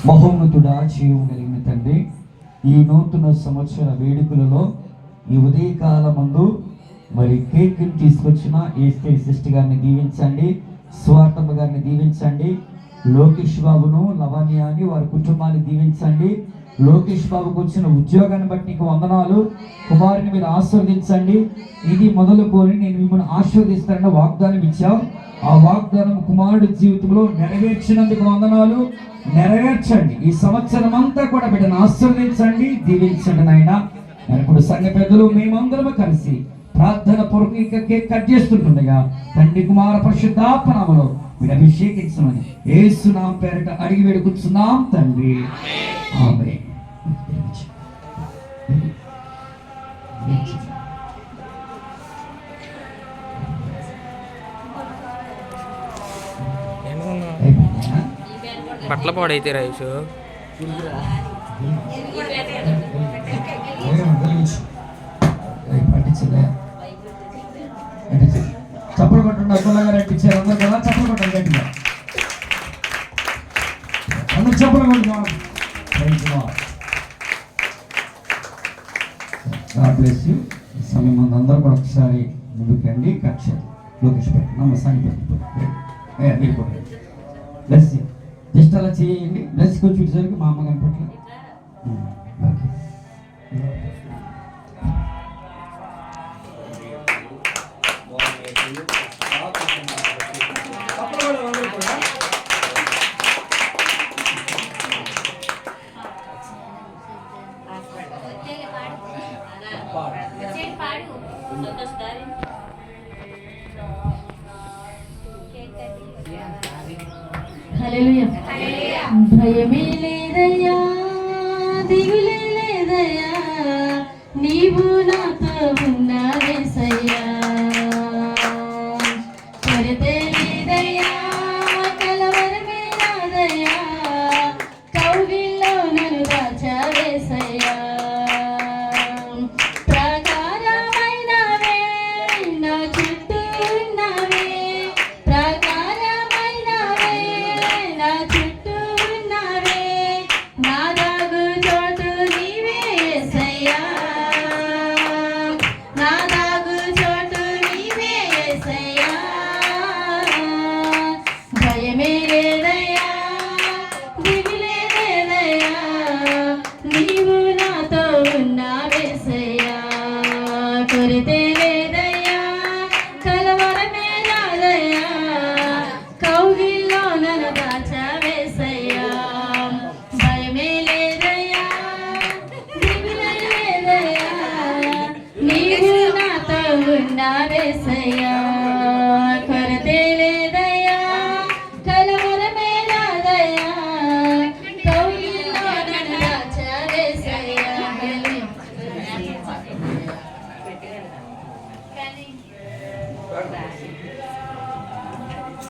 మహోన్నతుడా, జీవం కలిగిన తండ్రి, ఈ నూతన సంవత్సర వేడుకలలో ఈ ఉదయకాలమందు మరి కేక్ తీసుకొచ్చిన ఏస్తే సిస్టర్ గారిని దీవించండి, స్వార్థమ్మ గారిని దీవించండి, లోకేష్ బాబును, లవణ్యాన్ని, వారి కుటుంబాన్ని దీవించండి. లోకేష్ బాబుకు వచ్చిన ఉద్యోగాన్ని బట్టి నీకు వందనాలు. కుమారుని మీరు ఆశీర్వదించండి. ఇది మొదలుకొని నేను మిమ్మల్ని ఆశీర్వదిస్తానన్న వాగ్దానం ఇచ్చావు. ఆ వాగ్దానం కుమారుడి జీవితంలో నెరవేర్చినందుకు వందనాలు. నెరవేర్చండి. ఈ సంవత్సరం అంతా కూడా బిడ్డను ఆశీర్వదించండి, దీవించండి నాయన. ఇప్పుడు సంఘ పెద్దలు మేమందరము కలిసి ప్రార్థన పూర్వక కేక్ కట్ చేస్తుంటుండగా తండ్రి కుమార పరిశుద్ధాత్మ నామములో మీరు అభిషేకించమని యేసు నామం పేరిట అడిగి వేడుకుంటున్నాం తండ్రి, ఆమేన్. బట్టల పాడైతే రైసు చప్పలు కొట్టండి. అక్కలాగా రెట్టించారు అందరు కదా, చప్పలు కొట్టండి గట్టిగా, అందరు చప్పలు కొట్టుకోవాలి. సమయం ముందు అందరూ కూడా ఒకసారి ముందుకండి. కక్ష లోకేష్ పెట్టి నమ్మసాన్ని పెట్టి బ్లెస్ జస్ట్ అలా చేయండి. బ్లెస్ కొంచెం ఇచ్చేసరికి మా అమ్మ కనపట్ల భయమే లేదయ్యా, దిగులే లేదయ్యా, నీవు నాతో ఉన్నావేసయ్యా. కొరతే లేదయ్యా, కలవరమే రాదయ్యా, కౌగిల్లో నన్ను దాచావేసయ్యా. ప్రాకారమైనవే నా చుట్టూ ఉన్నవే, ప్రాకారమైనవే నా చుట్టూ ఉన్నవే, నా దాగు చోటు నీవే యేసయ్యా, నా దాగు చోటు నీవే యేసయ్యా. భయమే లేదయ్యా, దిగులే లేదయ్యా, నీవు నాతో ఉన్నావేసయ్యా. కొరతే లేదయ్యా, కలవరమే రాదయ్యా, కౌగిల్లో నన్ను దాచావేసయ్యా. భయమే లేదయ్యా, దిగులే లేదయ్యా, నీవు నాతో ఉన్నావేసయ్యా.